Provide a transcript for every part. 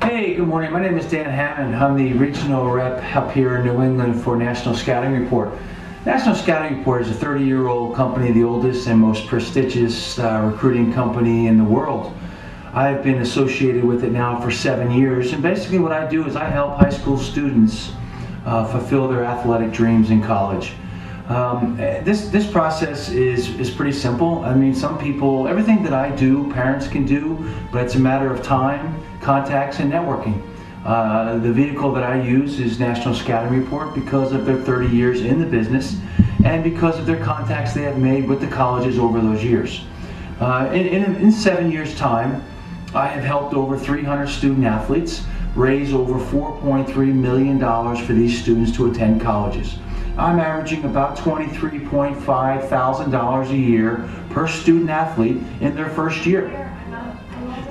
Hey, good morning. My name is Dan Hammond. I'm the regional rep up here in New England for National Scouting Report. National Scouting Report is a 30-year-old company, the oldest and most prestigious recruiting company in the world. I've been associated with it now for 7 years, and basically what I do is I help high school students fulfill their athletic dreams in college. This process is pretty simple. I mean, some people, everything that I do, parents can do, but it's a matter of time, contacts, and networking. The vehicle that I use is National Scouting Report because of their 30 years in the business and because of their contacts they have made with the colleges over those years. In 7 years' time, I have helped over 300 student athletes raise over $4.3 million for these students to attend colleges. I'm averaging about $23.5 thousand a year per student athlete in their first year.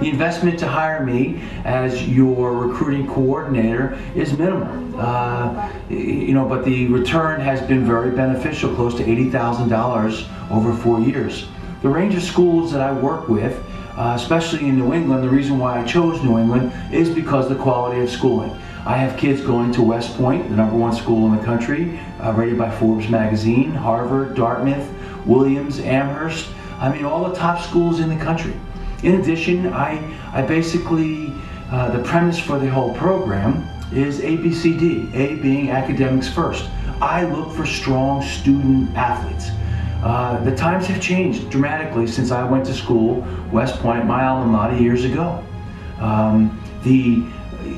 The investment to hire me as your recruiting coordinator is minimal, but the return has been very beneficial, close to $80,000 over 4 years. The range of schools that I work with, especially in New England, the reason why I chose New England is because of the quality of schooling. I have kids going to West Point, the #1 school in the country, rated by Forbes magazine, Harvard, Dartmouth, Williams, Amherst. I mean, all the top schools in the country. In addition, I basically, the premise for the whole program is ABCD, A being academics first. I look for strong student athletes. The times have changed dramatically since I went to school, West Point, my alma mater, years ago.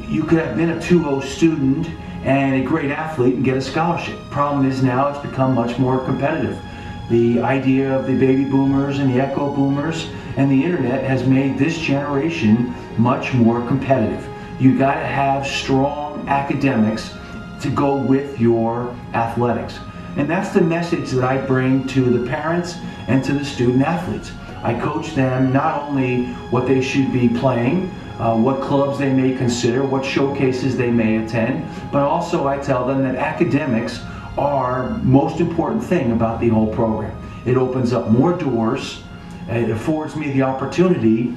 You could have been a 2.0 student and a great athlete and get a scholarship. Problem is now it's become much more competitive. The idea of the baby boomers and the echo boomers and the internet has made this generation much more competitive. You got to have strong academics to go with your athletics. And that's the message that I bring to the parents and to the student athletes. I coach them not only what they should be playing, what clubs they may consider, what showcases they may attend, but also I tell them that academics are most important thing about the whole program. It opens up more doors, it affords me the opportunity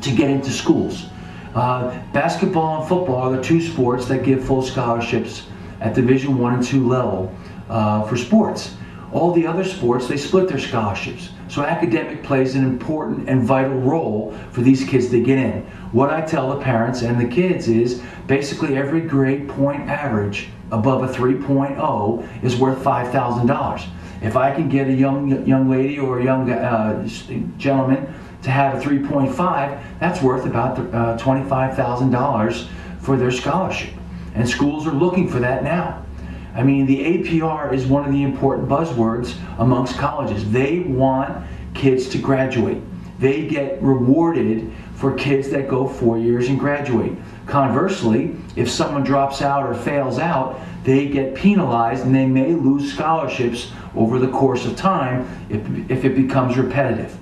to get into schools. Basketball and football are the two sports that give full scholarships at Division I and II level for sports. All the other sports, they split their scholarships. So academic plays an important and vital role for these kids to get in. What I tell the parents and the kids is basically every grade point average above a 3.0 is worth $5,000. If I can get a young lady or a young gentleman to have a 3.5, that's worth about $25,000 for their scholarship. And schools are looking for that now. I mean, the APR is one of the important buzzwords amongst colleges. They want kids to graduate. They get rewarded for kids that go 4 years and graduate. Conversely, if someone drops out or fails out, they get penalized and they may lose scholarships over the course of time if it becomes repetitive.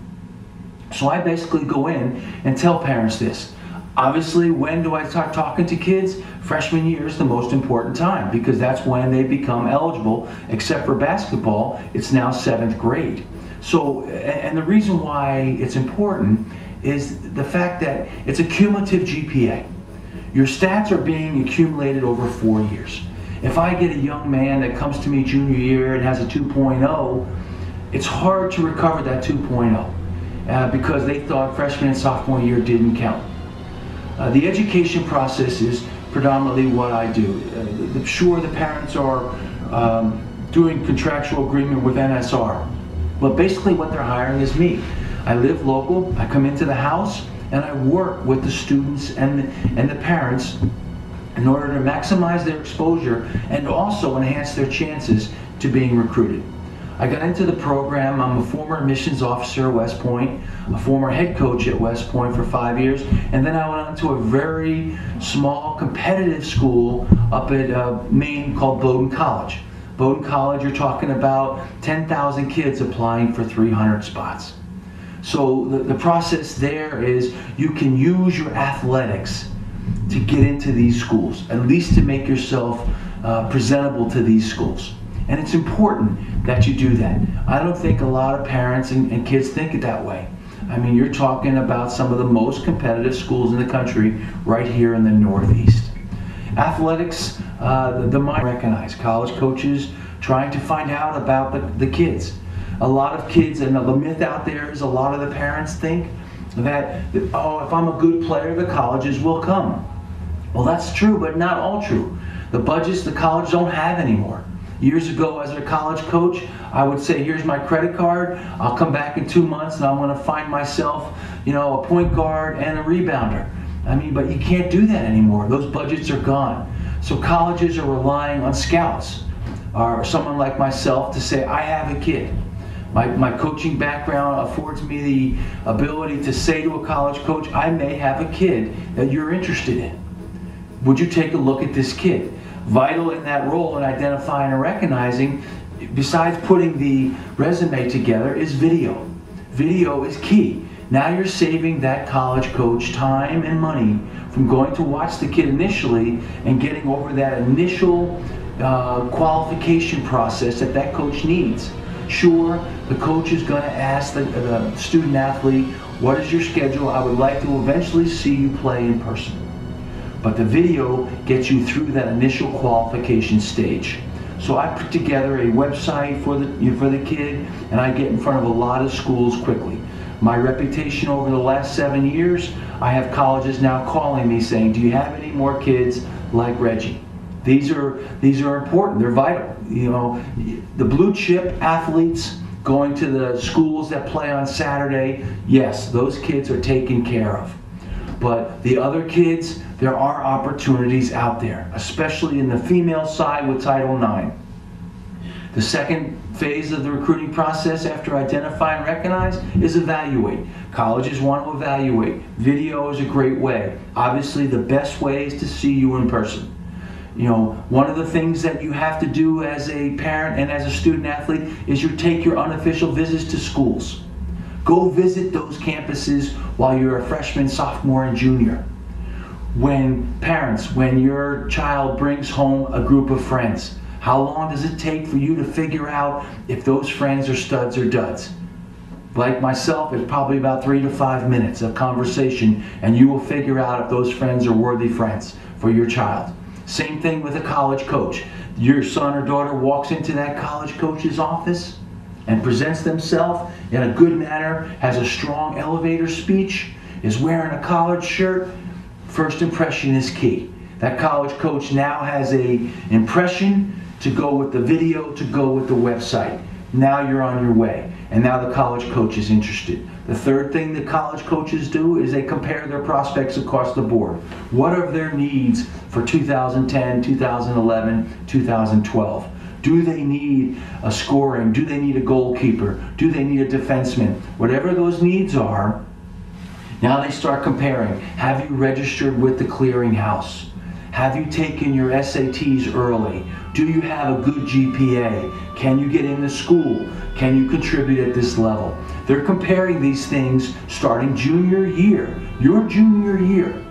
So I basically go in and tell parents this. Obviously, when do I start talking to kids? Freshman year is the most important time because that's when they become eligible. Except for basketball, it's now 7th grade. So, and the reason why it's important is the fact that it's a cumulative GPA. Your stats are being accumulated over 4 years. If I get a young man that comes to me junior year and has a 2.0, it's hard to recover that 2.0 because they thought freshman and sophomore year didn't count. The education process is predominantly what I do. Sure, the parents are doing contractual agreement with NSR, but basically what they're hiring is me. I live local, I come into the house, and I work with the students and the parents in order to maximize their exposure and also enhance their chances to being recruited. I got into the program. I'm a former admissions officer at West Point, a former head coach at West Point for 5 years, and then I went on to a very small competitive school up at Maine called Bowdoin College. Bowdoin College, you're talking about 10,000 kids applying for 300 spots. So the process there is you can use your athletics to get into these schools, at least to make yourself presentable to these schools. And it's important that you do that. I don't think a lot of parents and kids think it that way. I mean, you're talking about some of the most competitive schools in the country right here in the Northeast. Athletics, the mind recognized. College coaches trying to find out about the kids. A lot of kids, and the myth out there is a lot of the parents think that, oh, if I'm a good player, the colleges will come. Well, that's true, but not all true. The budgets the colleges don't have anymore. Years ago, as a college coach, I would say, here's my credit card. I'll come back in 2 months and I'm going to find myself, a point guard and a rebounder. I mean, but you can't do that anymore. Those budgets are gone. So colleges are relying on scouts or someone like myself to say, I have a kid. My coaching background affords me the ability to say to a college coach, I may have a kid that you're interested in. Would you take a look at this kid? Vital in that role in identifying and recognizing, besides putting the resume together, is video. Video is key. Now you're saving that college coach time and money from going to watch the kid initially and getting over that initial qualification process that coach needs. Sure, the coach is going to ask the student athlete, what is your schedule? I would like to eventually see you play in person. But the video gets you through that initial qualification stage. So I put together a website for the kid, and I get in front of a lot of schools quickly. My reputation over the last 7 years, I have colleges now calling me saying, do you have any more kids like Reggie? These are important, they're vital. The blue chip athletes going to the schools that play on Saturday, yes, those kids are taken care of. But the other kids, there are opportunities out there, especially in the female side with Title IX. The second phase of the recruiting process after identify and recognize is evaluate. Colleges want to evaluate. Video is a great way. Obviously, the best way is to see you in person. One of the things that you have to do as a parent and as a student athlete is you take your unofficial visits to schools. Go visit those campuses while you're a freshman, sophomore, and junior. When your child brings home a group of friends, how long does it take for you to figure out if those friends are studs or duds? Like myself, it's probably about 3 to 5 minutes of conversation, and you will figure out if those friends are worthy friends for your child. Same thing with a college coach. Your son or daughter walks into that college coach's office and presents themselves in a good manner, has a strong elevator speech, is wearing a collared shirt. First impression is key. That college coach now has an impression to go with the video, to go with the website. Now you're on your way, and now the college coach is interested. The third thing that college coaches do is they compare their prospects across the board. What are their needs for 2010, 2011, 2012? Do they need a scoring? Do they need a goalkeeper? Do they need a defenseman? Whatever those needs are, now they start comparing. Have you registered with the clearinghouse? Have you taken your SATs early? Do you have a good GPA? Can you get into school? Can you contribute at this level? They're comparing these things starting junior year, your junior year.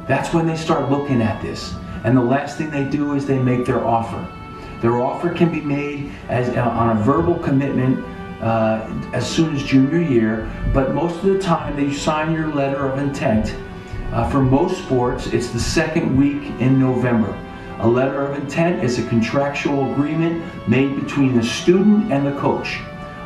That's when they start looking at this. And the last thing they do is they make their offer. Their offer can be made on a verbal commitment as soon as junior year, but most of the time they sign your letter of intent. For most sports, it's the second week in November. A letter of intent is a contractual agreement made between the student and the coach.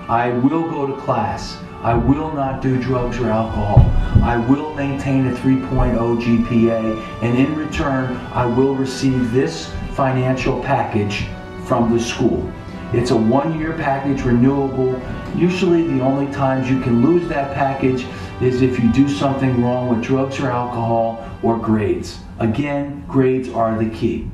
I will go to class. I will not do drugs or alcohol. I will maintain a 3.0 GPA, and in return, I will receive this financial package from the school. It's a 1-year package, renewable. Usually the only times you can lose that package is if you do something wrong with drugs or alcohol or grades. Again, grades are the key.